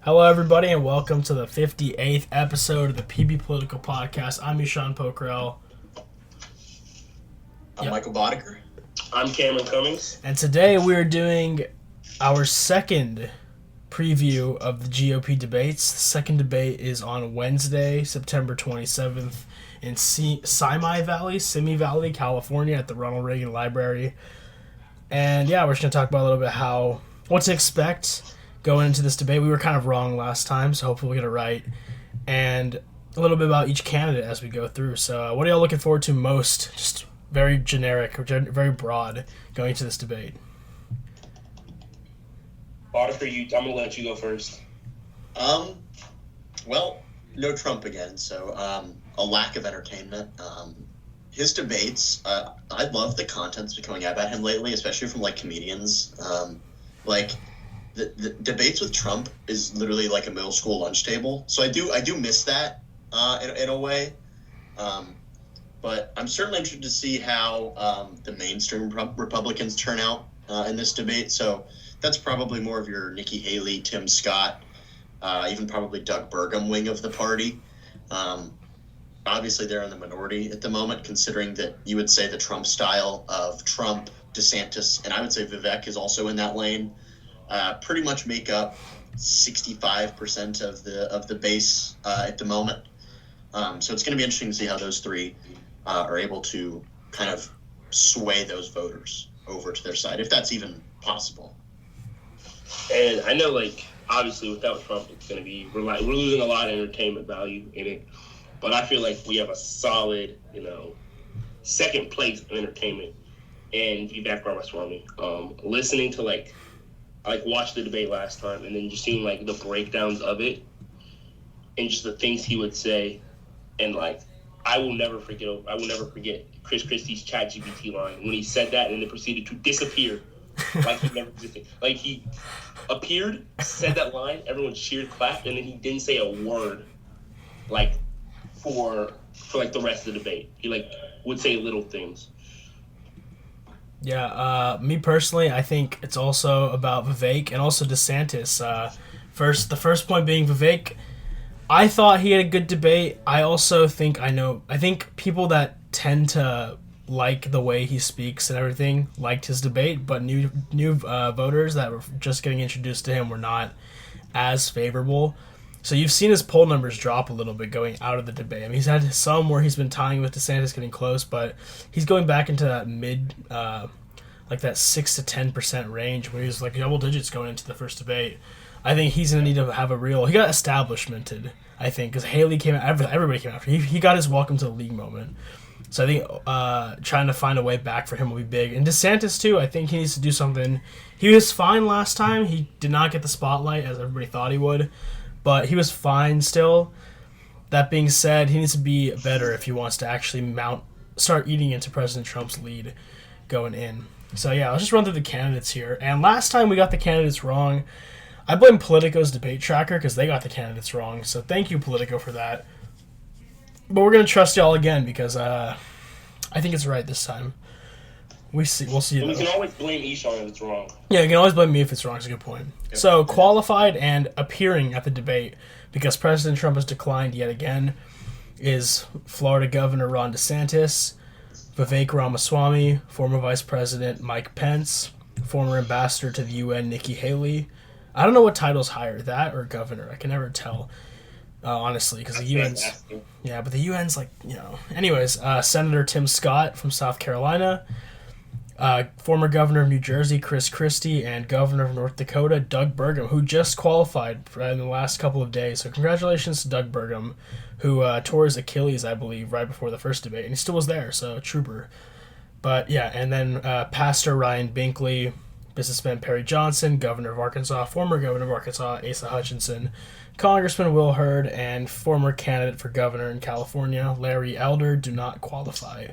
Hello, everybody, and welcome to the 58th episode of the PB Political Podcast. I'm Eshan Pokrell. I'm Michael Boddicker. I'm Cameron Cummings. And today we're doing our second preview of the GOP debates. The second debate is on Wednesday, September 27th in Simi Valley, California at the Ronald Reagan Library. And yeah, we're just going to talk about a little bit what to expect going into this debate. We were kind of wrong last time, so hopefully we'll get it right. And a little bit about each candidate as we go through. So what are y'all looking forward to most? Just very generic, very broad going into this debate. Boddicker, I'm going to let you go first. Well, no Trump again, so a lack of entertainment. His debates, I love the content's been coming out about him lately, especially from comedians. The debates with Trump is literally like a middle school lunch table. So I do miss that in a way. But I'm certainly interested to see how the mainstream Republicans turn out in this debate. So that's probably more of your Nikki Haley, Tim Scott, even probably Doug Burgum wing of the party. Obviously, they're in the minority at the moment, considering that you would say the Trump style of Trump, DeSantis, and I would say Vivek is also in that lane. Pretty much make up 65% of the base at the moment. So it's going to be interesting to see how those three are able to kind of sway those voters over to their side, if that's even possible. And I know, obviously, without Trump, it's going to be we're losing a lot of entertainment value in it. But I feel like we have a solid, second place of entertainment and Vivek Ramaswamy. Listening to I watched the debate last time and then just seeing the breakdowns of it and just the things he would say, and I will never forget Chris Christie's ChatGPT line when he said that and then proceeded to disappear like he never existed. He appeared, said that line, everyone cheered, clapped, and then he didn't say a word for the rest of the debate. He would say little things. Yeah, me personally, I think it's also about Vivek and also DeSantis. The first point being Vivek, I thought he had a good debate. I also think I think people that tend to like the way he speaks and everything liked his debate, but new voters that were just getting introduced to him were not as favorable. So you've seen his poll numbers drop a little bit going out of the debate. I mean, he's had some where he's been tying with DeSantis, getting close, but he's going back into that mid, that 6 to 10% range where he's double digits going into the first debate. I think he's going to need to have he got establishmented, I think, because Haley came out, everybody came after. He got his welcome to the league moment. So I think trying to find a way back for him will be big. And DeSantis, too, I think he needs to do something. He was fine last time. He did not get the spotlight as everybody thought he would, but he was fine still. That being said, he needs to be better if he wants to actually start eating into President Trump's lead going in. So yeah, let's just run through the candidates here. And last time we got the candidates wrong. I blame Politico's debate tracker because they got the candidates wrong. So thank you, Politico, for that. But we're going to trust y'all again because I think it's right this time. We'll see. And we can always blame Eshan if it's wrong. Yeah, you can always blame me if it's wrong. It's a good point. Yep. So qualified and appearing at the debate because President Trump has declined yet again is Florida Governor Ron DeSantis, Vivek Ramaswamy, former Vice President Mike Pence, former ambassador to the UN Nikki Haley. I don't know what title's higher, that or governor. I can never tell, honestly, because the UN's... Yeah, but the UN's Anyways, Senator Tim Scott from South Carolina, former governor of New Jersey Chris Christie, and governor of North Dakota Doug Burgum, who just qualified in the last couple of days. So congratulations to Doug Burgum, who tore his Achilles, I believe, right before the first debate, and he still was there, so trooper. But yeah, and then Pastor Ryan Binkley, businessman Perry Johnson, governor of Arkansas, former governor of Arkansas Asa Hutchinson, Congressman Will Hurd, and former candidate for governor in California Larry Elder do not qualify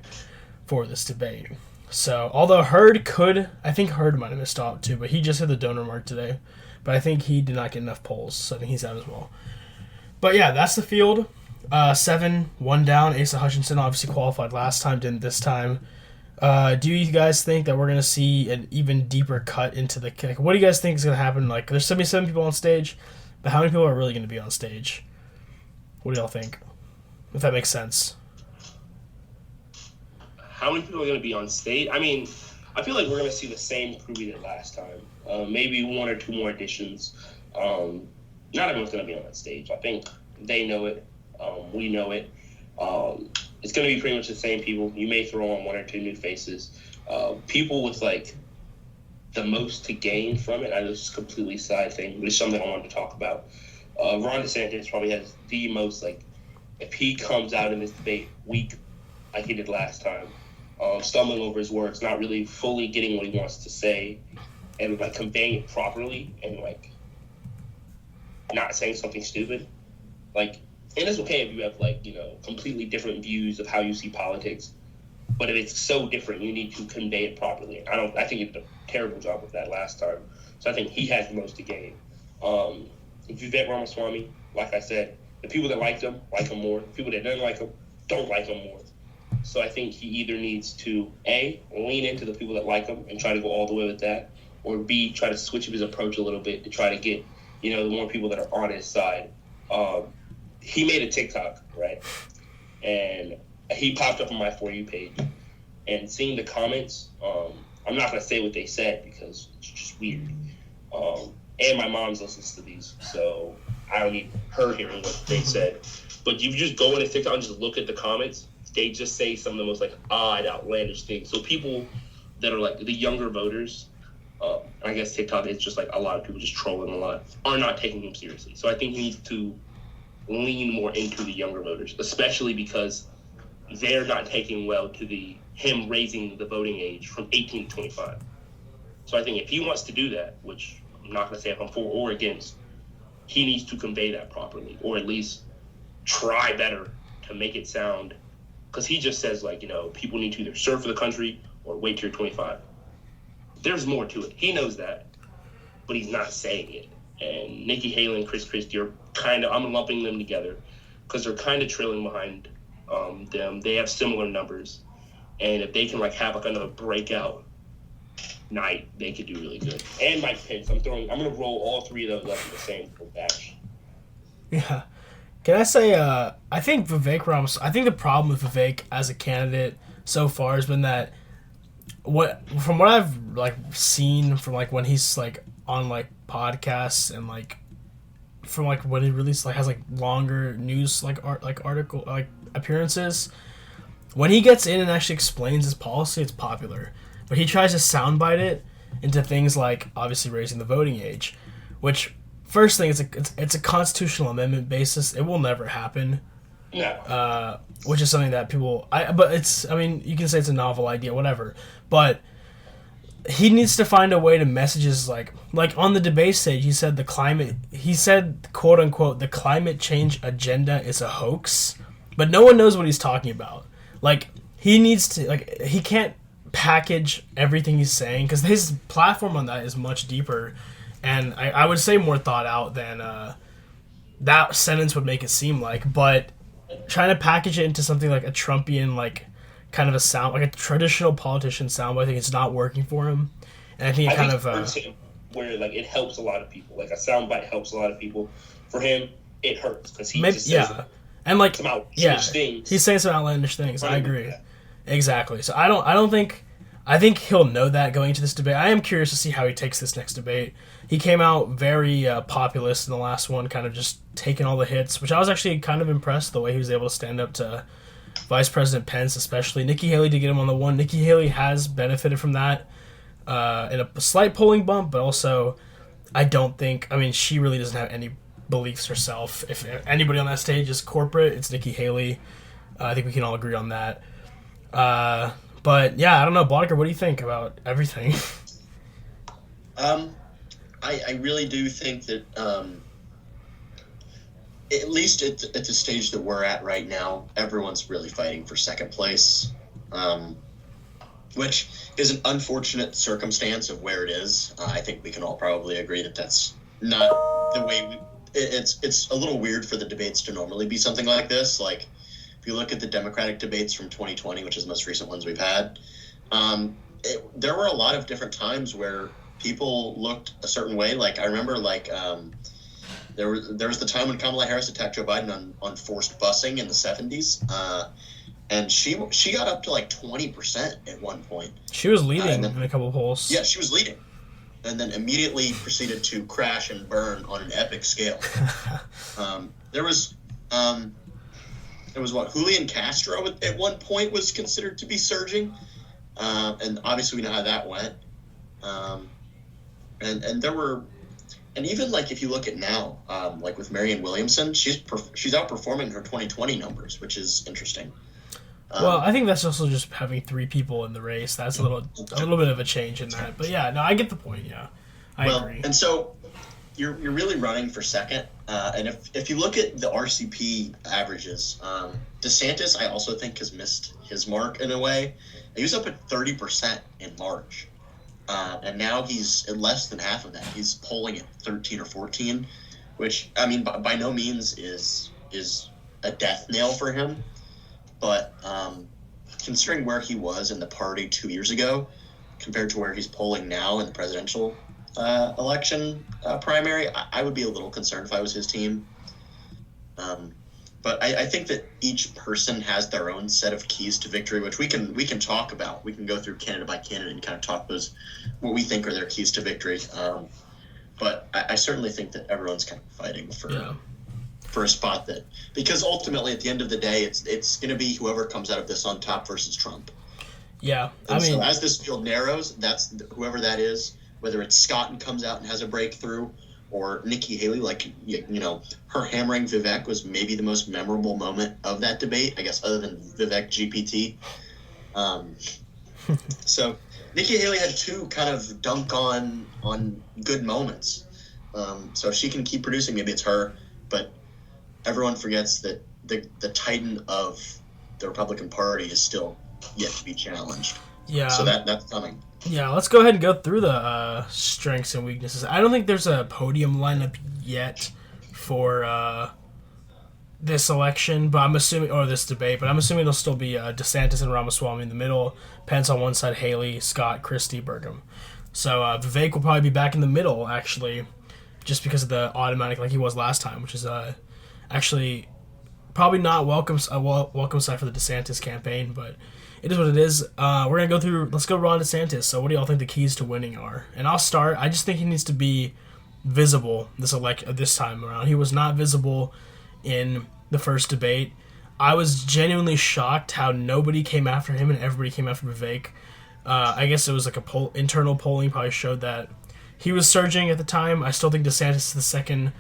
for this debate. So, although I think Hurd might have missed out too, but he just hit the donor mark today. But I think he did not get enough polls, so I think he's out as well. But yeah, that's the field. 1 down. Asa Hutchinson obviously qualified last time, didn't this time. Do you guys think that we're going to see an even deeper cut into the... what do you guys think is going to happen? There's 77 people on stage. But how many people are really going to be on stage? What do y'all think? If that makes sense. How many people are going to be on stage? I mean, I feel like we're going to see the same crew we did last time. Maybe one or two more additions. Not everyone's going to be on that stage. I think they know it. We know it. It's going to be pretty much the same people. You may throw on one or two new faces. People with, like, the most to gain from it. I know it's just a completely side thing, but it's something I wanted to talk about. Ron DeSantis probably has the most, like, if he comes out in this debate weak like he did last time, stumbling over his words, not really fully getting what he wants to say, and, like, conveying it properly, and, like, not saying something stupid. Like, and it's okay if you have, like, you know, completely different views of how you see politics, but if it's so different, you need to convey it properly. I think he did a terrible job with that last time. So I think he has the most to gain. Vivek Ramaswamy, like I said, the people that liked him like him more. The people that didn't like him don't like him more. So I think he either needs to, A, lean into the people that like him and try to go all the way with that, or B, try to switch up his approach a little bit to try to get, you know, the more people that are on his side. He made a TikTok, right? And he popped up on my For You page. And seeing the comments, I'm not going to say what they said because it's just weird. And my mom's listens to these, so I don't need her hearing what they said. But you just go into TikTok and just look at the comments. They just say some of the most, like, odd, outlandish things. So people that are, like, the younger voters, I guess TikTok is just, like, a lot of people just trolling a lot, are not taking him seriously. So I think he needs to lean more into the younger voters, especially because they're not taking well to him raising the voting age from 18 to 25. So I think if he wants to do that, which I'm not going to say if I'm for or against, he needs to convey that properly, or at least try better to make it sound, because he just says, like, you know, people need to either serve for the country or wait till you're 25. There's more to it. He knows that, but he's not saying it. And Nikki Haley and Chris Christie are kind of, I'm lumping them together because they're kind of trailing behind them. They have similar numbers. And if they can, like, have, like, another breakout night, they could do really good. And Mike Pence. I'm going to roll all three of those up in the same batch. Yeah. Can I say, I think the problem with Vivek as a candidate so far has been that from what I've, like, seen from, like, when he's, like, on, like, podcasts and, like, from, like, when he released, like, has, like, longer news, like, article, like, appearances, when he gets in and actually explains his policy, it's popular. But he tries to soundbite it into things like, obviously, raising the voting age, which, first thing, it's a constitutional amendment basis. It will never happen. No. Which is something that people, you can say it's a novel idea, whatever, but he needs to find a way to messages like on the debate stage, he said, quote unquote, the climate change agenda is a hoax, but no one knows what he's talking about. Like, he needs to, like, he can't package everything he's saying, because his platform on that is much deeper, and I would say more thought out than that sentence would make it seem like, but trying to package it into something like a Trumpian, like, kind of a sound, like a traditional politician sound, but I think it's not working for him. And I think it hurts him, where, like, it helps a lot of people. Like, a soundbite helps a lot of people. For him, it hurts because he just says and, like, some outlandish things. He's saying some outlandish things. I agree. Yeah. Exactly. So I think he'll know that going into this debate. I am curious to see how he takes this next debate. He came out very populist in the last one, kind of just taking all the hits, which I was actually kind of impressed the way he was able to stand up to Vice President Pence, especially. Nikki Haley did get him on the one. Nikki Haley has benefited from that in a slight polling bump, but also she really doesn't have any beliefs herself. If anybody on that stage is corporate, it's Nikki Haley. I think we can all agree on that. But yeah, I don't know, Bodker, what do you think about everything? I really do think that at least at the stage that we're at right now, everyone's really fighting for second place, which is an unfortunate circumstance of where it is. I think we can all probably agree that that's not the way it's a little weird for the debates to normally be something like this. Like, if you look at the Democratic debates from 2020, which is the most recent ones we've had, there were a lot of different times where people looked a certain way. Like, I remember, like, There was the time when Kamala Harris attacked Joe Biden on forced busing in the 70s, and she got up to like 20% at one point. She was leading in a couple of polls. Yeah, she was leading, and then immediately proceeded to crash and burn on an epic scale. There was what, Julian Castro at one point was considered to be surging, and obviously we know how that went. And there were, and even like if you look at now, like with Marianne Williamson, she's outperforming her 2020 numbers, which is interesting. Well, I think that's also just having 3 people in the race. That's a little bit of a change in that. But yeah, no, I get the point. Yeah, I agree. And so you're really running for second. And if you look at the RCP averages, DeSantis, I also think, has missed his mark in a way. He was up at 30% in March. And now he's at less than half of that. He's polling at 13 or 14, which, I mean, by no means is a death nail for him. But considering where he was in the party 2 years ago compared to where he's polling now in the presidential election primary, I would be a little concerned if I was his team. But I think that each person has their own set of keys to victory, which we can talk about. We can go through candidate by candidate and kind of talk what we think are their keys to victory. But I certainly think that everyone's kind of fighting for a spot that, because ultimately at the end of the day, it's going to be whoever comes out of this on top versus Trump. Yeah, so as this field narrows, that's whoever that is, whether it's Scott and comes out and has a breakthrough, or Nikki Haley, like, her hammering Vivek was maybe the most memorable moment of that debate, I guess, other than Vivek GPT. So Nikki Haley had 2 kind of dunk on good moments. So if she can keep producing, maybe it's her. But everyone forgets that the titan of the Republican Party is still yet to be challenged. Yeah. So that's coming. Yeah, let's go ahead and go through the strengths and weaknesses. I don't think there's a podium lineup yet for this election, but I'm assuming, or this debate, but I'm assuming it'll still be DeSantis and Ramaswamy in the middle, Pence on one side, Haley, Scott, Christie, Burgum. So Vivek will probably be back in the middle, actually, just because of the automatic, like he was last time, which is actually probably not welcome side for the DeSantis campaign, but it is what it is. We're going to go through, let's go Ron DeSantis. So what do y'all think the keys to winning are? And I'll start. I just think he needs to be visible this time around. He was not visible in the first debate. I was genuinely shocked how nobody came after him and everybody came after Vivek. I guess it was like internal polling probably showed that he was surging at the time. I still think DeSantis is the second.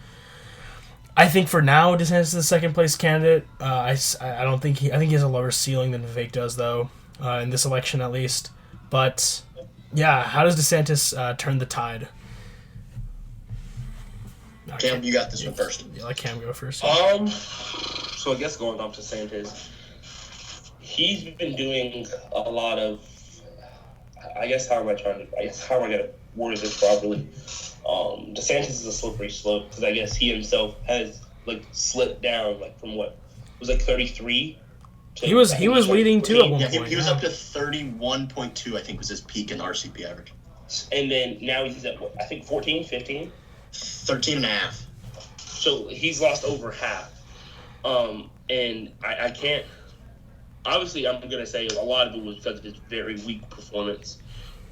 I think for now DeSantis is the second place candidate. I think he has a lower ceiling than Vivek does, though, in this election at least. But yeah, how does DeSantis turn the tide? Cam, you got this one first. Yeah, let Cam go first. So I guess going off DeSantis, he's been doing a lot of, how am I going to word this properly? DeSantis is a slippery slope because I guess he himself has slipped down from what was 33. He was leading too at one point. He was up to 31.2. I think was his peak in RCP average. And then now he's at what, I think 14, 15? 13 and a half. So he's lost over half. And I can't. Obviously, I'm going to say a lot of it was because of his very weak performance.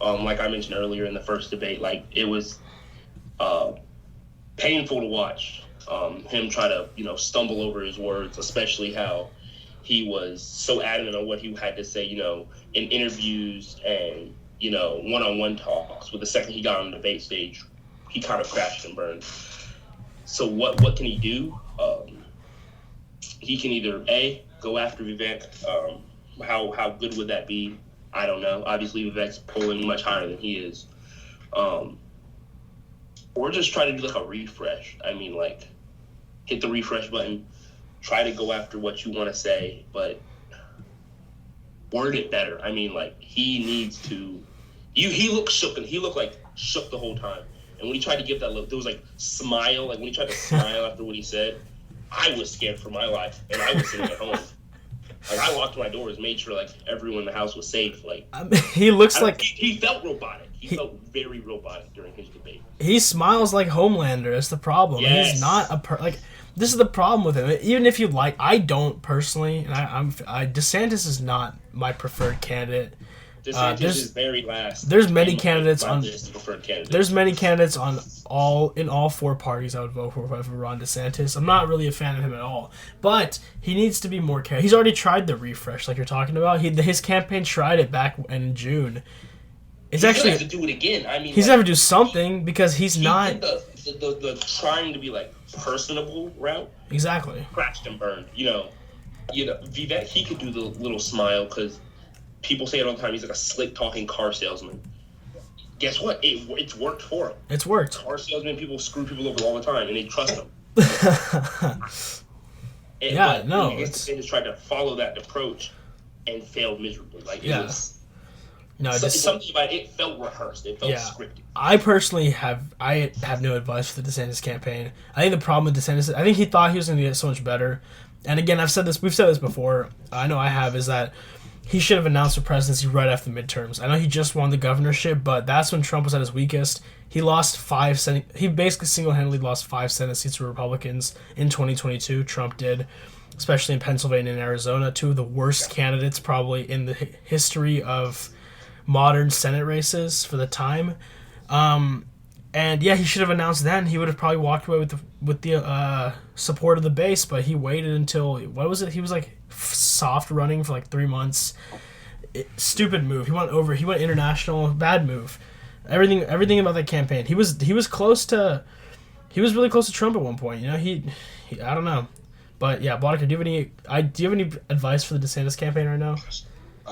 Like I mentioned earlier in the first debate, it was painful to watch him try to, stumble over his words, especially how he was so adamant on what he had to say, in interviews and, one-on-one talks. With the second he got on the debate stage, he kind of crashed and burned. So what can he do? He can either A, go after Vivek. How good would that be? I don't know. Obviously, Vivek's polling much higher than he is. Or just try to do a refresh. Hit the refresh button, try to go after what you want to say, but word it better. He needs to. He looked shook, and he looked shook the whole time. And when he tried to give that look, there was smile. When he tried to smile after what he said, I was scared for my life, and I was sitting at home. Like, I locked my doors, made sure like everyone in the house was safe. Like, he looks like he felt robotic. He felt very robotic during his debate. he smiles like Homelander. That's the problem. Yes. He's not like. This is the problem with him. Even if you like, I don't personally, and DeSantis is not my preferred candidate. DeSantis is very last. There's many candidates on. Preferred candidate. There's many candidates on all four parties I would vote for if I were Ron DeSantis. I'm not really a fan of him at all, but he needs to be more careful. He's already tried the refresh, like you're talking about. His campaign tried it back in June. He's actually have to do it again. I mean, he's got to do something because he's not the trying to be like personable route. Exactly. Crashed and burned. You know, Vivek, he could do the little smile because people say it all the time. He's like a slick talking car salesman. Guess what? It's worked for him. It's worked. Car salesmen, people screw people over all the time, and they trust them. He just tried to follow that approach and failed miserably. Like it was. No, something about it felt rehearsed. It felt scripted. I personally have no advice for the DeSantis campaign. I think the problem with DeSantis, I think he thought he was going to get so much better. And again, we've said this before. I know I have, is that he should have announced the presidency right after the midterms. I know he just won the governorship, but that's when Trump was at his weakest. He lost he basically single-handedly lost 5 Senate seats to Republicans in 2022. Trump did, especially in Pennsylvania and Arizona, two of the worst candidates probably in the history of modern Senate races for the time. And he should have announced then. He would have probably walked away with the support of the base, but he waited until, what was it? He was like soft running for like 3 months. Stupid move. He went international. Bad move. Everything about that campaign. He was really close to Trump at one point. He I don't know. But yeah, Boddicker, do you have any advice for the DeSantis campaign right now?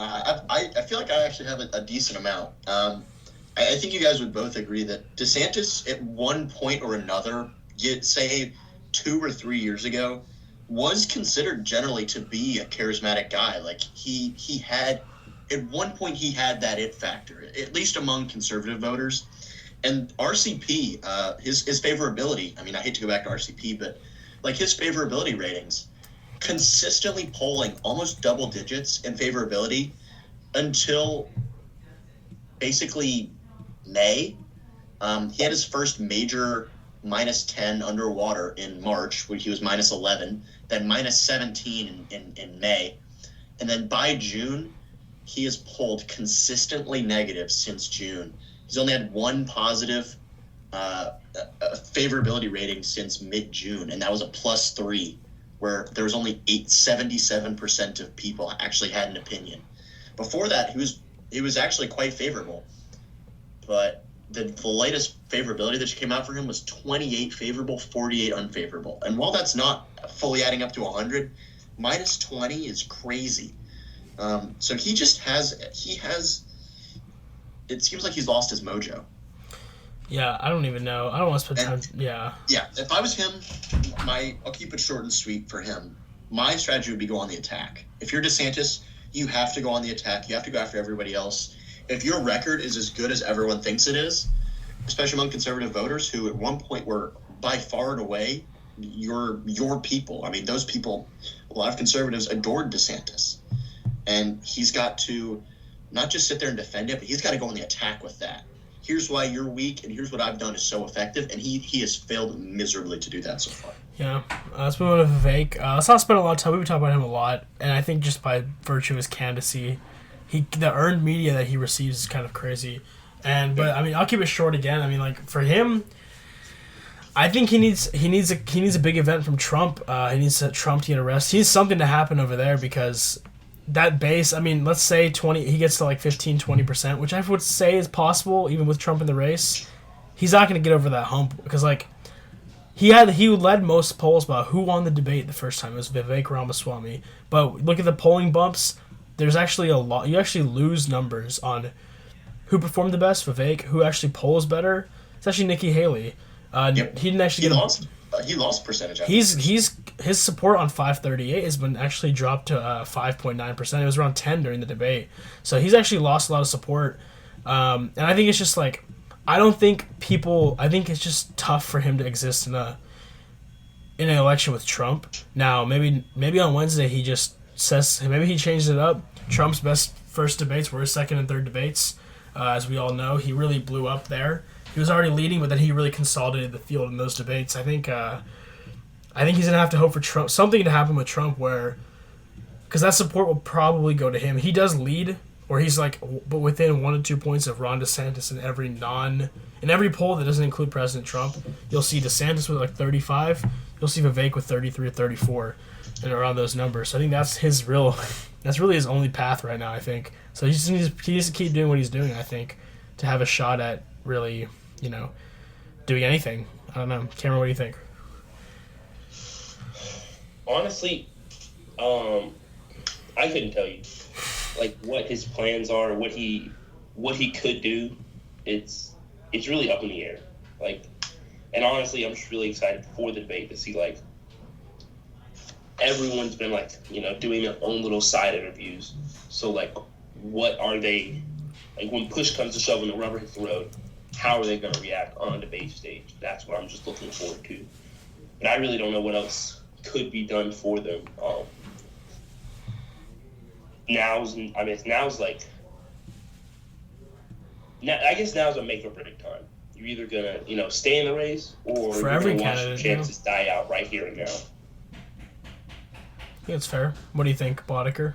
I feel like I actually have a decent amount. I think you guys would both agree that DeSantis, at one point or another, say 2 or 3 years ago, was considered generally to be a charismatic guy. Like he had, at one point, he had that it factor, at least among conservative voters. And RCP, his favorability. I mean, I hate to go back to RCP, but like his favorability ratings, consistently polling almost double digits in favorability until basically May. He had his first major -10 underwater in March, where he was -11, then -17 in May. And then by June, he has polled consistently negative since June. He's only had one positive favorability rating since mid-June, and that was a +3, where there was only 77% of people actually had an opinion. Before that, he was actually quite favorable. But the latest favorability that came out for him was 28 favorable, 48 unfavorable. And while that's not fully adding up to 100, -20 is crazy. So he has, it seems like he's lost his mojo. Yeah, I don't even know. I don't want to spend time. Yeah. Yeah, if I was him, I'll keep it short and sweet for him. My strategy would be go on the attack. If you're DeSantis, you have to go on the attack. You have to go after everybody else. If your record is as good as everyone thinks it is, especially among conservative voters who at one point were by far and away your people. I mean, those people, a lot of conservatives adored DeSantis. And he's got to not just sit there and defend it, but he's got to go on the attack with that. Here's why you're weak, and here's what I've done is so effective, and he has failed miserably to do that so far. Yeah, let's move on to Vivek. Let's not spend a lot of time. We've been talking about him a lot, and I think just by virtue of his candidacy, the earned media that he receives is kind of crazy. But I mean, I'll keep it short again. I mean, like for him, I think he needs a big event from Trump. He needs Trump to get arrested. He needs something to happen over there because that base, I mean, let's say he gets to like 15-20%, which I would say is possible even with Trump in the race. He's not going to get over that hump because like he led most polls about who won the debate the first time. It was Vivek Ramaswamy. But look at the polling bumps. There's actually a lot. You actually lose numbers on who performed the best. Vivek. Who actually polls better. It's actually Nikki Haley. Yep. He didn't actually he lost percentage. His support on 538 has been actually dropped to 5.9%. It was around 10 during the debate, so he's actually lost a lot of support. And I think it's just like I think it's just tough for him to exist in an election with Trump. Now maybe on Wednesday he just says maybe he changed it up. Trump's best first debates were his second and third debates. As we all know, he really blew up there. He was already leading, but then he really consolidated the field in those debates. I think he's gonna have to hope for Trump, something to happen with Trump where, because that support will probably go to him. He does lead, or he's like, but within 1 to 2 points of Ron DeSantis in every poll that doesn't include President Trump. You'll see DeSantis with like 35. You'll see Vivek with 33 or 34, and around those numbers. So I think that's really his only path right now. I think so. He needs to keep doing what he's doing. I think to have a shot at really, doing anything. I don't know, Cameron. What do you think? Honestly, I couldn't tell you, like, what his plans are, what he could do. It's really up in the air. Like, and honestly, I'm just really excited for the debate to see, like, everyone's been, like, doing their own little side interviews. So, like, what are they, like, when push comes to shove and the rubber hits the road, how are they going to react on a debate stage? That's what I'm just looking forward to. But I really don't know what else could be done for them. Now's a make or break time. You're either gonna, stay in the race, or for you're every gonna watch candidate, your chances die out right here and now. I think it's fair. What do you think, Boddicker?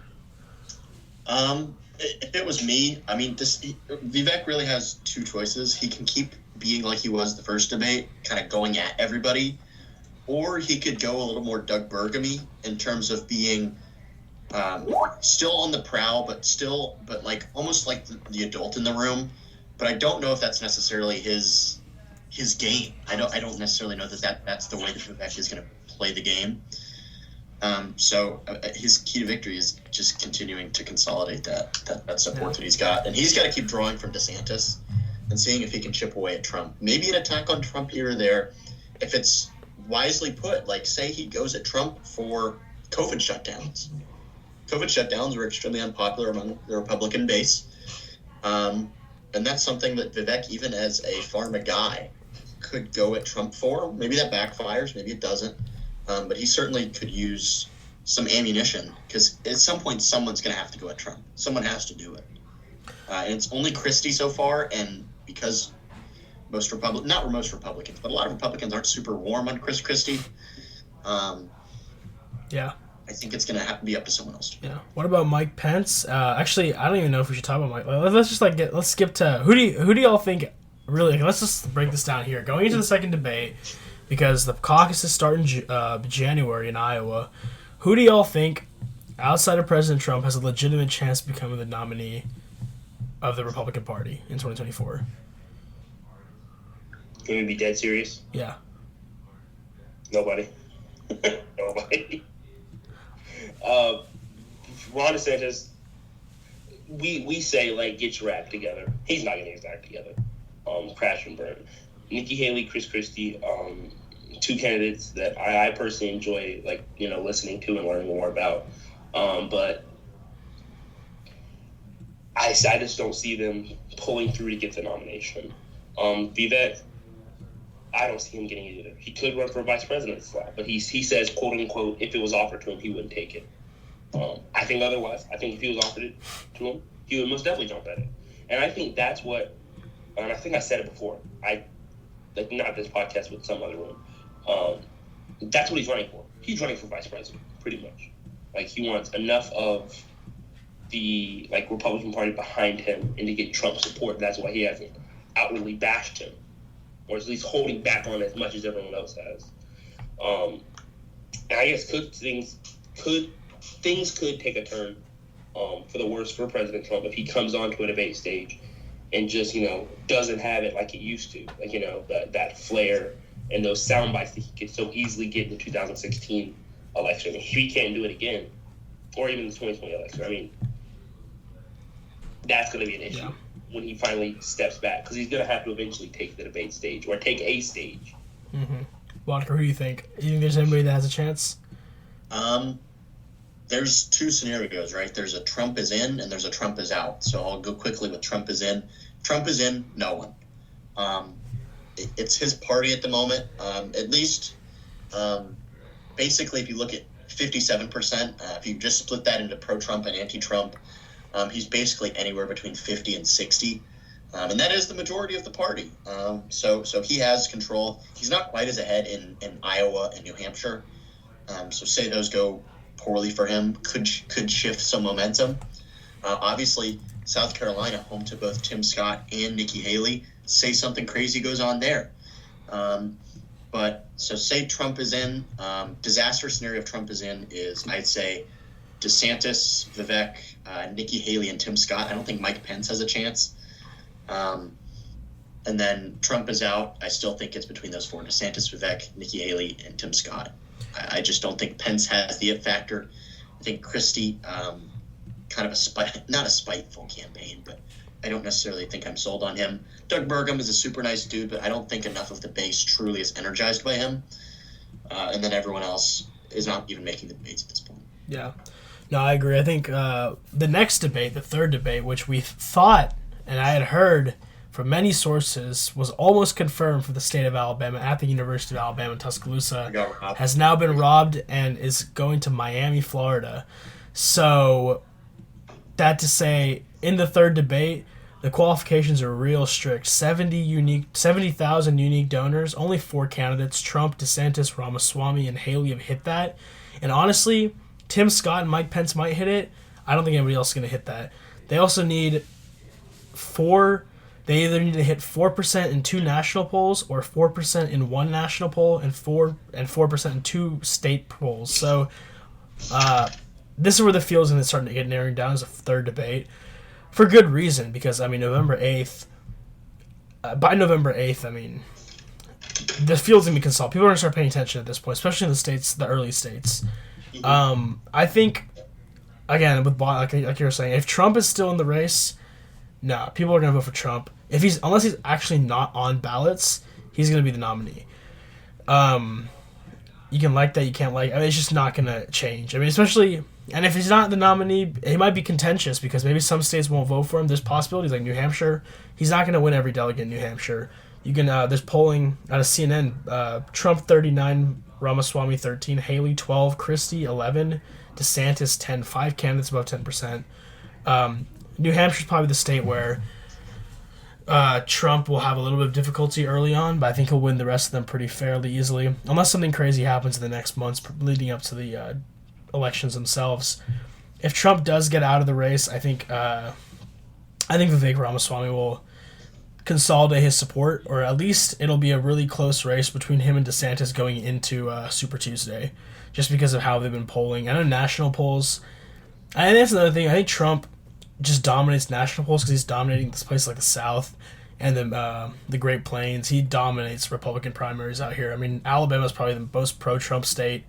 If it was me, I mean, Vivek really has two choices. He can keep being like he was the first debate, kind of going at everybody, or he could go a little more Doug Burgamy in terms of being still on the prowl, but like almost like the adult in the room. But I don't know if that's necessarily his game. I don't necessarily know that's the way that Vivek is going to play the game. So his key to victory is just continuing to consolidate that support that he's got, and he's got to keep drawing from DeSantis and seeing if he can chip away at Trump. Maybe an attack on Trump here or there, if it's wisely put. Like, say he goes at Trump for COVID shutdowns. COVID shutdowns were extremely unpopular among the Republican base. And that's something that Vivek, even as a pharma guy, could go at Trump for. Maybe that backfires, maybe it doesn't. But he certainly could use some ammunition, because at some point someone's going to have to go at Trump. Someone has to do it. And it's only Christie so far, and because not most Republicans, but a lot of Republicans aren't super warm on Chris Christie. Yeah. I think it's going to have to be up to someone else. Yeah. What about Mike Pence? Actually, I don't even know if we should talk about Mike. Let's skip to who do y'all think really? Let's just break this down here. Going into the second debate, because the caucuses start in January in Iowa. Who do y'all think, outside of President Trump, has a legitimate chance of becoming the nominee of the Republican Party in 2024? Can we be dead serious? Yeah. Nobody. Nobody. Ron DeSantis, we say, like, get your act together. He's not going to get his act together. Crash and burn. Nikki Haley, Chris Christie, two candidates that I personally enjoy, like, listening to and learning more about. But I just don't see them pulling through to get the nomination. Vivek, I don't see him getting it either. He could run for vice president slot, but he says, quote unquote, if it was offered to him, he wouldn't take it. I think otherwise. I think if he was offered it to him, he would most definitely jump at it. And I think that's what, and I think I said it before, not this podcast, but some other one. That's what he's running for. He's running for vice president, pretty much. Like, he wants enough of the, like, Republican Party behind him and to get Trump support. That's why he hasn't outwardly bashed him, or at least holding back on as much as everyone else has. And I guess things could take a turn for the worse for President Trump if he comes onto a debate stage and just, doesn't have it like he used to. Like, that flair and those sound bites that he could so easily get in the 2016 election. If he can't do it again, or even the 2020 election, I mean, that's going to be an issue when he finally steps back, because he's going to have to eventually take the debate stage, or take a stage. Mm-hmm. Walker, who do you think? You think there's anybody that has a chance? There's two scenarios, right? There's a Trump is in and there's a Trump is out. So I'll go quickly with Trump is in. Trump is in, no one. It's his party at the moment. At least, basically, if you look at 57%. If you just split that into pro-Trump and anti-Trump, he's basically anywhere between 50 and 60. And that is the majority of the party. So he has control. He's not quite as ahead in Iowa and New Hampshire. So say those go poorly for him, could shift some momentum. Obviously, South Carolina, home to both Tim Scott and Nikki Haley, say something crazy goes on there. But so say Trump is in, disaster scenario if Trump is in is, I'd say, DeSantis, Vivek, Nikki Haley, and Tim Scott. I don't think Mike Pence has a chance. And then Trump is out. I still think it's between those four: DeSantis, Vivek, Nikki Haley, and Tim Scott. I just don't think Pence has the it factor. I think Christie, kind of not a spiteful campaign, but I don't necessarily think I'm sold on him. Doug Burgum is a super nice dude, but I don't think enough of the base truly is energized by him. And then everyone else is not even making the debates at this point. Yeah. No, I agree. I think the next debate, the third debate, which we thought, and I had heard from many sources, was almost confirmed for the state of Alabama at the University of Alabama in Tuscaloosa, has now been robbed and is going to Miami, Florida. So that to say, in the third debate, the qualifications are real strict. 70,000 unique donors, only 4 candidates, Trump, DeSantis, Ramaswamy, and Haley have hit that. And honestly, Tim Scott and Mike Pence might hit it. I don't think anybody else is going to hit that. They also need they either need to hit 4% in 2 national polls or 4% in 1 national poll and 4% in 2 state polls. So this is where the field's going to start to get narrowing down as a third debate. For good reason, because, I mean, November 8th, by November 8th, I mean, the field's going to be consolidated. People are going to start paying attention at this point, especially in the states, the early states. I think, again, with like you were saying, if Trump is still in the race, no, people are going to vote for Trump. Unless he's actually not on ballots, he's going to be the nominee. You can like that, you can't like. I mean, it's just not going to change. I mean, especially, and if he's not the nominee, he might be contentious because maybe some states won't vote for him. There's possibilities like New Hampshire. He's not going to win every delegate in New Hampshire. You can. There's polling out of CNN. Trump 39, Ramaswamy 13, Haley 12, Christie 11, DeSantis 10. 5 candidates above 10%. New Hampshire's probably the state where Trump will have a little bit of difficulty early on, but I think he'll win the rest of them pretty fairly easily, unless something crazy happens in the next months leading up to the elections themselves. If Trump does get out of the race, I think Vivek Ramaswamy will consolidate his support, or at least it'll be a really close race between him and DeSantis going into Super Tuesday, just because of how they've been polling. I know national polls, and that's another thing. I think Trump just dominates national polls because he's dominating this place like the South and the Great Plains. He dominates Republican primaries out here. I mean, Alabama is probably the most pro-Trump state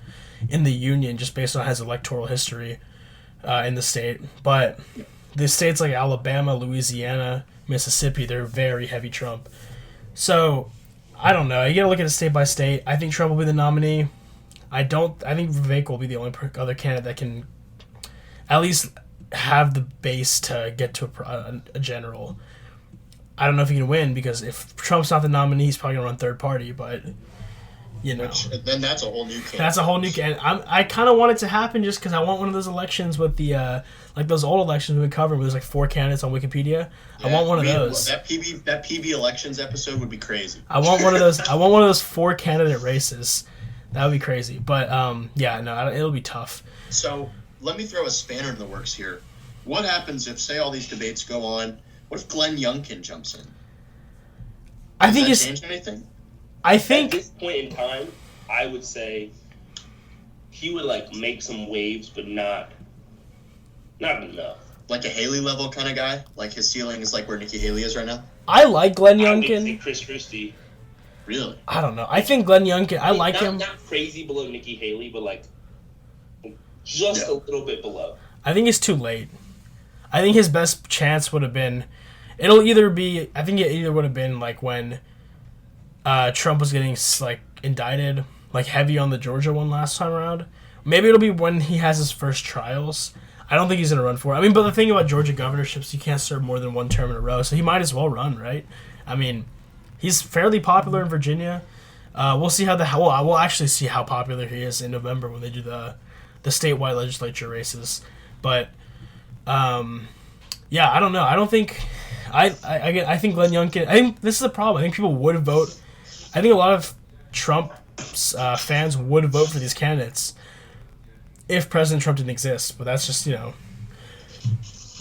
in the union just based on his electoral history in the state. But the states like Alabama, Louisiana, Mississippi, they're very heavy Trump. So, I don't know. You got to look at it state by state. I think Trump will be the nominee. I think Vivek will be the only other candidate that can at least have the base to get to a general. I don't know if he can win because if Trump's not the nominee, he's probably gonna run third party. But then that's a whole new candidate. That's a whole new candidate. I kind of want it to happen just because I want one of those elections with the like those old elections we've been covering where there's like 4 candidates on Wikipedia. Yeah, I want one of those. That PB elections episode would be crazy. I want one of those. I want one of those 4 candidate races. That would be crazy. But it'll be tough. So let me throw a spanner in the works here. What happens if, say, all these debates go on? What if Glenn Youngkin jumps in? Does that change anything? I think at this point in time, I would say he would make some waves, but not enough. Like a Haley level kind of guy? Like his ceiling is like where Nikki Haley is right now? I like Glenn Youngkin. I would say Chris Christie. Really? I don't know. I think Glenn Youngkin. I like him. Not crazy below Nikki Haley, but just a little bit below. I think it's too late. I think his best chance would have been. It either would have been when Trump was getting indicted, heavy on the Georgia one last time around. Maybe it'll be when he has his first trials. I don't think he's gonna run for it. I mean, but the thing about Georgia governorships, you can't serve more than 1 term in a row, so he might as well run, right? I mean, he's fairly popular in Virginia. We'll see we'll actually see how popular he is in November when they do the the statewide legislature races. But yeah, I don't know. I don't think I think Glenn Youngkin. I think this is the problem. I think people would vote. I think a lot of Trump fans would vote for these candidates if President Trump didn't exist. But that's just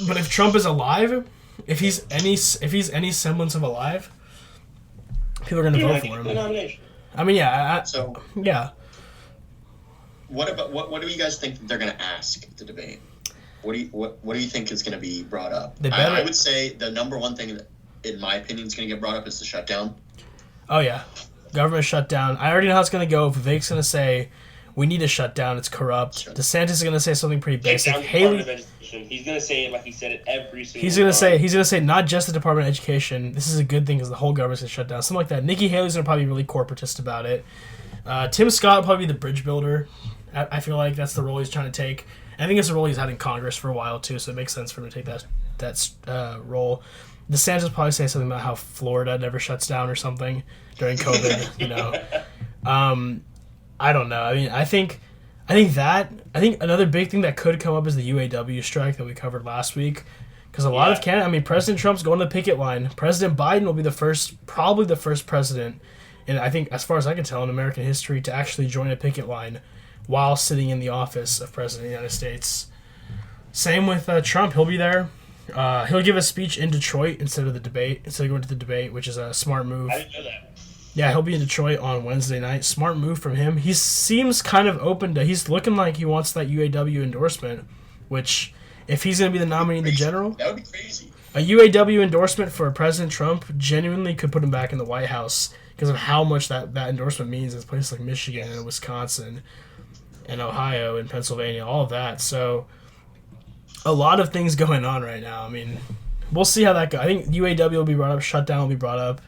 But if Trump is alive, if he's any semblance of alive, people are going to vote for him. I mean, yeah. Yeah. What do you guys think that they're going to ask at the debate? What do you think is going to be brought up? I would say the number one thing that, in my opinion, is going to get brought up is the shutdown. Oh yeah, government shutdown. I already know how it's going to go. Vivek's going to say we need a shutdown. It's corrupt. Sure. DeSantis is going to say something pretty basic. Haley, he's going to say it like he said it every single. He's going to say not just the Department of Education. This is a good thing because the whole government's going to shut down. Something like that. Nikki Haley's going to probably be really corporatist about it. Tim Scott will probably be the bridge builder. I feel like that's the role he's trying to take. I think it's a role he's had in Congress for a while too, so it makes sense for him to take that role. DeSantis will probably say something about how Florida never shuts down or something during COVID. I don't know. I mean, I think another big thing that could come up is the UAW strike that we covered last week, because a lot of Canada. I mean, President Trump's going to the picket line. President Biden will be probably the first president, and I think as far as I can tell in American history, to actually join a picket line while sitting in the office of President of the United States. Same with Trump. He'll be there. He'll give a speech in Detroit instead of going to the debate, which is a smart move. I didn't know that. Yeah, he'll be in Detroit on Wednesday night. Smart move from him. He seems kind of open to... He's looking like he wants that UAW endorsement, which, if he's going to be the nominee in the general... That would be crazy. A UAW endorsement for President Trump genuinely could put him back in the White House because of how much that endorsement means in places like Michigan and Wisconsin and Ohio and Pennsylvania, all of that. So a lot of things going on right now. I mean, we'll see how that goes. I think UAW will be brought up. Shutdown will be brought up.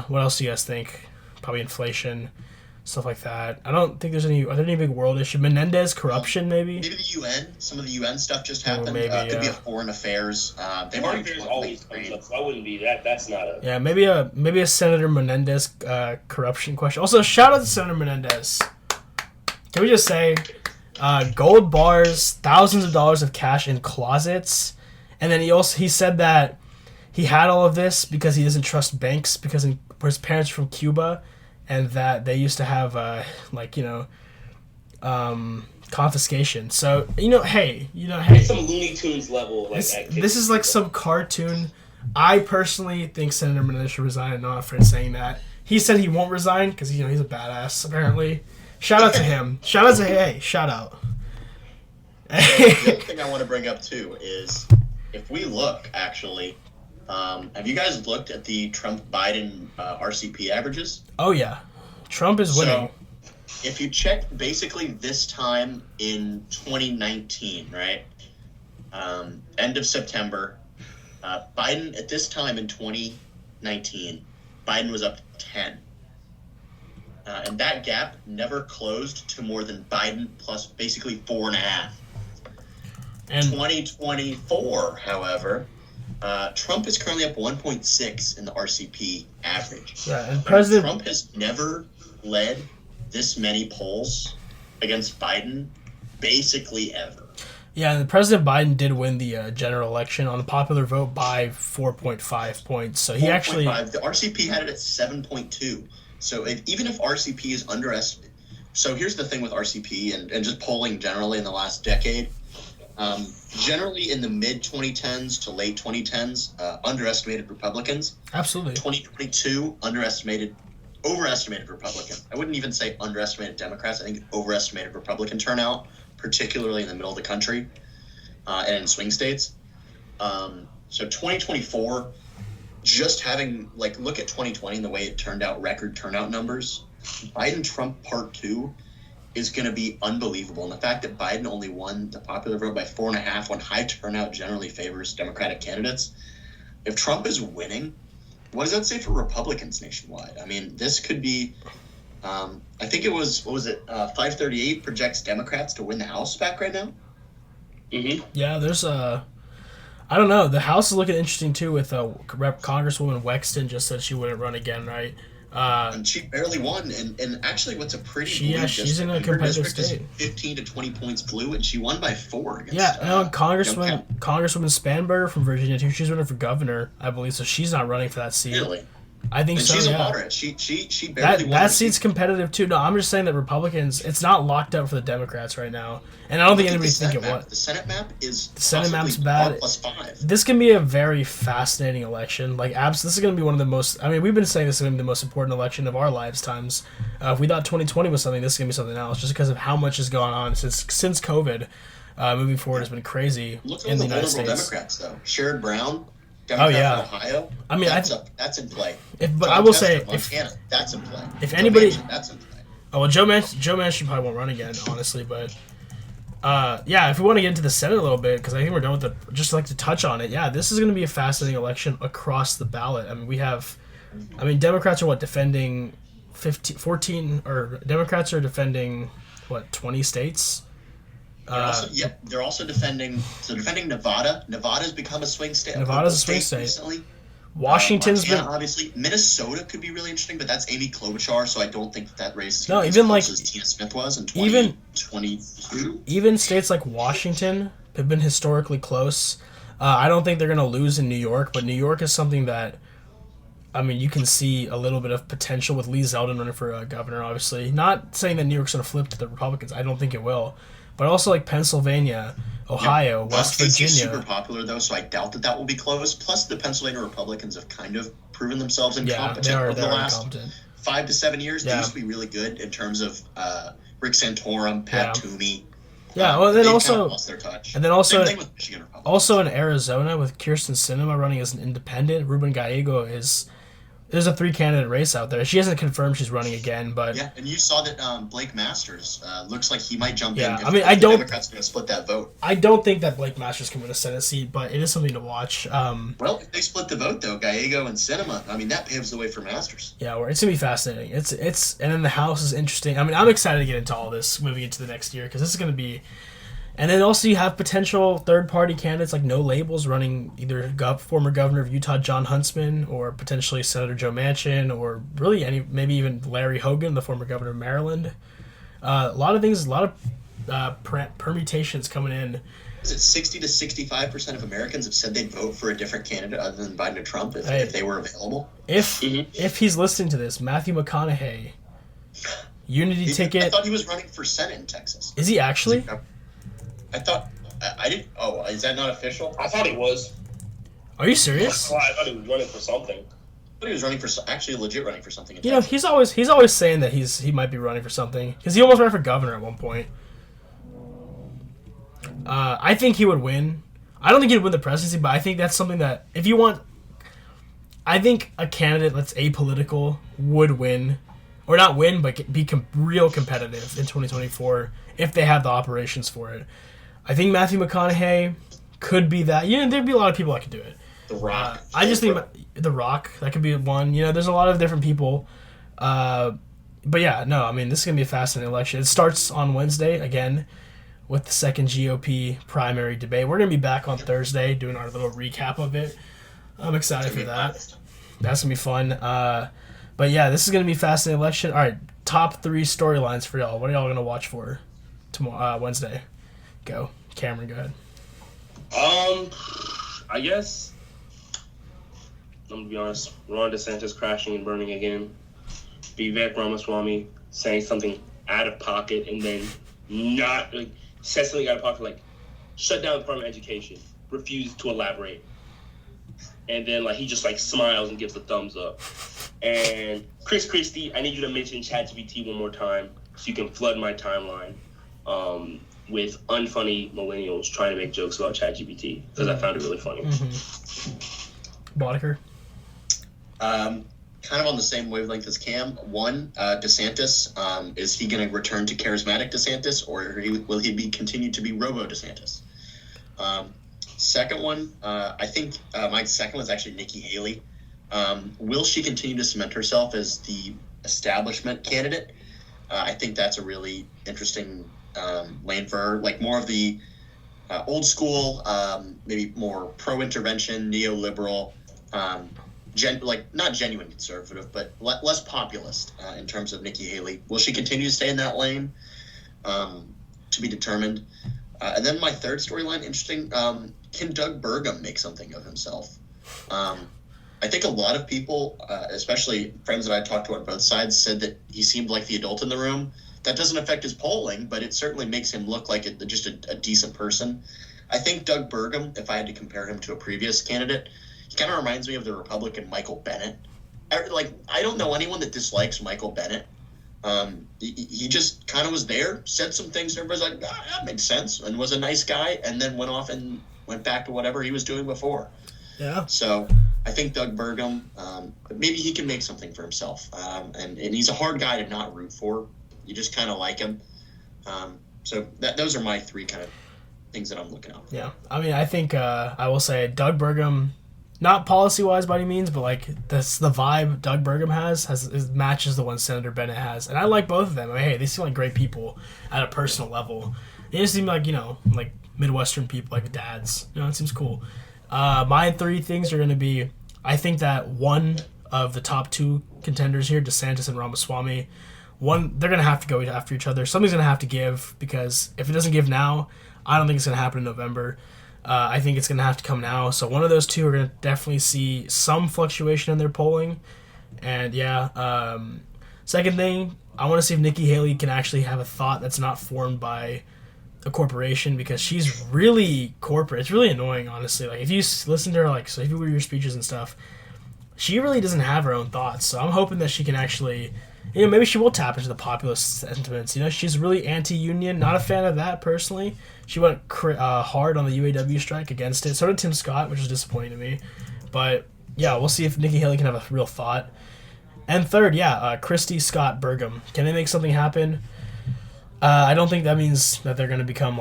What else do you guys think? Probably inflation, stuff like that. I don't think there's any... Are there any big world issue? Menendez corruption, maybe? Maybe the UN. Some of the UN stuff just happened. Maybe, could be a foreign affairs. They've Foreign already affairs always comes up, so I wouldn't be that. That's not a... Yeah, maybe a Senator Menendez corruption question. Also, shout out to Senator Menendez. Can we just say, gold bars, thousands of dollars of cash in closets, and then he said that he had all of this because he doesn't trust banks because his parents are from Cuba, and that they used to have confiscation. So hey. Some Looney Tunes level. This is like some cartoon. I personally think Senator Menendez should resign. I'm not afraid of saying that. He said he won't resign because he's a badass apparently. Shout out to him. Shout out. The other thing I want to bring up too is if we look actually, have you guys looked at the Trump-Biden RCP averages? Oh yeah, Trump is winning. So if you check basically this time in 2019, right? End of September, Biden at this time in 2019, Biden was up 10. And that gap never closed to more than Biden plus basically 4.5. And 2024, however, Trump is currently up 1.6 in the RCP average. Yeah, and Trump has never led this many polls against Biden basically ever. Yeah, and President Biden did win the general election on the popular vote by 4.5 points. So he actually... The RCP had it at 7.2. So even if RCP is underestimated... So here's the thing with RCP and just polling generally in the last decade. Generally in the mid-2010s to late 2010s, underestimated Republicans. Absolutely. 2022, overestimated Republicans. I wouldn't even say underestimated Democrats. I think overestimated Republican turnout, particularly in the middle of the country and in swing states. So 2024... just having, look at 2020 and the way it turned out, record turnout numbers, Biden-Trump Part 2 is going to be unbelievable. And the fact that Biden only won the popular vote by 4.5 when high turnout generally favors Democratic candidates. If Trump is winning, what does that say for Republicans nationwide? I mean, this could be, I think it was, 538 projects Democrats to win the House back right now? Mm-hmm. Yeah, there's I don't know. The House is looking interesting, too, with Congresswoman Wexton just said she wouldn't run again, right? And she barely won. And actually, what's a pretty blue she's in a district? Her competitive district state. is 15 to 20 points blue, and she won by 4 against. Congresswoman Spanberger from Virginia too. She's running for governor, I believe. So she's not running for that seat. Really? I think And so. she's Yeah. a moderate. She barely won. That her seat's seat. competitive too. No, I'm just saying that Republicans. It's not locked up for the Democrats right now, and I don't think Look at anybody the think Senate it map. was. The Senate map is The Senate map's possibly bad. R+5. This can be a very fascinating election. This is going to be one of the most. I mean, we've been saying this is going to be the most important election of our lifetimes. If we thought 2020 was something, this is going to be something else, just because of how much has gone on since COVID. Moving forward has been crazy Look in at the the United vulnerable States. Democrats, though. Sherrod Brown, Democrat from Ohio. I mean, that's in play. But John I will Tester, say, Montana, that's in play. if Joe anybody- Manchin, that's in play. Joe Manchin probably won't run again, honestly. But if we want to get into the Senate a little bit, because I think we're done with it, just like to touch on it. Yeah, this is going to be a fascinating election across the ballot. I mean, Democrats are defending 14, or Democrats are defending 20 states. They're also defending Nevada. Nevada's become a swing state. Nevada's a swing state recently. Washington's Montana, been obviously. Minnesota could be really interesting, but that's Amy Klobuchar, so I don't think that race is No, as even close like- as Tina Smith was in even- 2022. even states like Washington have been historically close. I don't think they're going to lose in New York, but New York is something that, I mean, you can see a little bit of potential with Lee Zeldin running for governor, obviously. Not saying that New York's going to flip to the Republicans. I don't think it will. But also like Pennsylvania, Ohio, West Virginia. Super Virginia. popular, though, so I doubt that will be close. Plus, the Pennsylvania Republicans have kind of proven themselves incompetent they are over the last incompetent. 5 to 7 years. They Yeah. used to be really good in terms of Rick Santorum, Pat Yeah. Toomey. Yeah, well, then they've also- kind of lost their touch. and then also- Same thing with Michigan Republicans. Also in Arizona with Kirsten Sinema running as an independent, Ruben Gallego there's a 3-candidate race out there. She hasn't confirmed she's running again, but Yeah, and you saw that Blake Masters looks like he might jump Yeah, in. I mean, if I the don't- Democrats are going to split that vote. I don't think that Blake Masters can win a Senate seat, but it is something to watch. Well, if they split the vote, though, Gallego and Sinema, I mean, that paves the way for Masters. Yeah, it's gonna be fascinating. It's and then the House is interesting. I mean, I'm excited to get into all this moving into the next year because this is gonna be. And then also you have potential third-party candidates like No Labels running either former governor of Utah John Huntsman or potentially Senator Joe Manchin or really maybe even Larry Hogan, the former governor of Maryland. A lot of things, a lot of permutations coming in. Is it 60 to 65% of Americans have said they'd vote for a different candidate other than Biden or Trump if they were available? If he's listening to this, Matthew McConaughey, Unity I ticket. thought he was running for Senate in Texas. Is he actually? I thought I didn't. Oh, is that not official? I thought he was. Are you serious? Well, I thought he was running for something. I thought he was running for actually legit running for something. In You know, Texas. he's always saying that he might be running for something because he almost ran for governor at one point. I think he would win. I don't think he'd win the presidency, but I think that's something that if you want, I think a candidate that's apolitical would win, or not win, but be real competitive in 2024 if they have the operations for it. I think Matthew McConaughey could be that. You know, there'd be a lot of people that could do it. The Rock. I just think The Rock, that could be one. You know, there's a lot of different people. But yeah, no, I mean, this is going to be a fascinating election. It starts on Wednesday, again, with the second GOP primary debate. We're going to be back on Thursday doing our little recap of it. I'm excited for that. That's going to be fun. But yeah, this is going to be a fascinating election. All right, top 3 storylines for y'all. What are y'all going to watch for tomorrow, Wednesday? Go. Cameron, go ahead. I guess I'm gonna be honest. Ron DeSantis crashing and burning again. Vivek Ramaswamy saying something out of pocket and then not like said something out of pocket like shut down the Department of Education, refused to elaborate, and then like he just like smiles and gives a thumbs up. And Chris Christie, I need you to mention ChatGPT one more time so you can flood my timeline. With unfunny millennials trying to make jokes about ChatGPT because I found it really funny. Boddicker? Kind of on the same wavelength as Cam. One, DeSantis. Is he going to return to charismatic DeSantis, or will he be continue to be Robo DeSantis? Second one, I think my second one is actually Nikki Haley. Will she continue to cement herself as the establishment candidate? I think that's a really interesting lane for her, like more of the old school, maybe more pro-intervention, neoliberal, not genuine conservative, but less populist in terms of Nikki Haley. Will she continue to stay in that lane? To be determined. And then my third storyline, interesting. Can Doug Burgum make something of himself? I think a lot of people, especially friends that I talked to on both sides, said that he seemed like the adult in the room. That doesn't affect his polling, but it certainly makes him look like just a decent person. I think Doug Burgum, if I had to compare him to a previous candidate, he kind of reminds me of the Republican Michael Bennet. I don't know anyone that dislikes Michael Bennet. He just kind of was there, said some things, and everybody's like, that makes sense, and was a nice guy, and then went off and went back to whatever he was doing before. Yeah. So I think Doug Burgum, maybe he can make something for himself. And he's a hard guy to not root for. You just kind of like him. So those are my three kind of things that I'm looking out for. Yeah. I mean, I think I will say Doug Burgum, not policy-wise by any means, but that's the vibe Doug Burgum has matches the one Senator Bennett has. And I like both of them. I mean, hey, they seem like great people at a personal level. They just seem like, like Midwestern people, like dads. It seems cool. My three things are going to be, I think that one of the top two contenders here, DeSantis and Ramaswamy, they're going to have to go after each other. Something's going to have to give, because if it doesn't give now, I don't think it's going to happen in November. I think it's going to have to come now. So one of those two are going to definitely see some fluctuation in their polling. And second thing, I want to see if Nikki Haley can actually have a thought that's not formed by a corporation, because she's really corporate. It's really annoying, honestly. Like, if you listen to her, so if you read your speeches and stuff, she really doesn't have her own thoughts. So I'm hoping that she can actually, maybe she will tap into the populist sentiments. She's really anti-union, not a fan of that personally. She went hard on the UAW strike against it. So did Tim Scott, which is disappointing to me. But yeah, we'll see if Nikki Haley can have a real thought. And third, Christie, Scott, Burgum. Can they make something happen? I don't think that means that they're going to become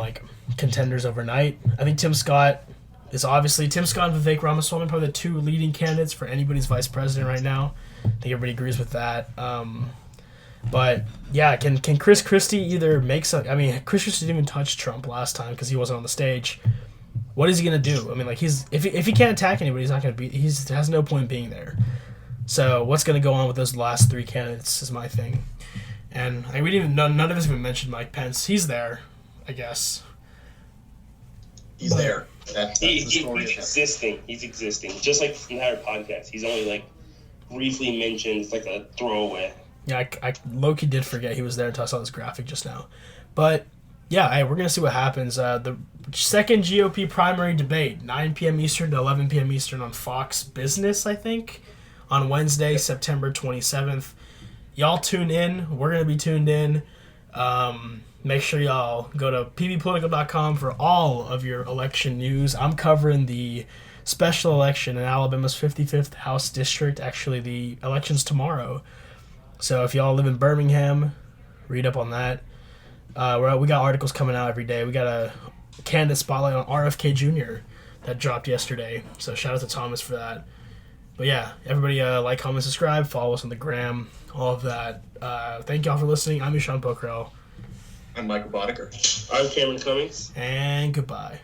contenders overnight. I think Tim Scott and Vivek Ramaswamy are probably the two leading candidates for anybody's vice president right now. I think everybody agrees with that. But yeah, can Chris Christie either make some? I mean, Chris Christie didn't even touch Trump last time because he wasn't on the stage. What is he gonna do? I mean, if he can't attack anybody, he's not gonna be. He has no point being there. So what's gonna go on with those last three candidates is my thing. And we didn't even none of us even mentioned Mike Pence. He's there, I guess. He's there. That's the story. He's existing. Just like the entire podcast. He's only briefly mentioned. It's like a throwaway. Yeah, I low-key did forget he was there until I saw this graphic just now. But yeah, hey, we're gonna see what happens. The second GOP primary debate, 9 p.m. Eastern to 11 p.m. Eastern on Fox Business, I think, on Wednesday, September 27th. Y'all tune in. We're going to be tuned in. Make sure y'all go to pbpolitical.com for all of your election news. I'm covering the special election in Alabama's 55th House District. Actually, the election's tomorrow. So if y'all live in Birmingham, read up on that. We got articles coming out every day. We got a candidate spotlight on RFK Jr. that dropped yesterday. So shout out to Thomas for that. But yeah, everybody like, comment, subscribe, follow us on the gram, all of that. Thank y'all for listening. I'm Eshan Pokrell. I'm Michael Boddicker. I'm Cameron Cummings. And goodbye.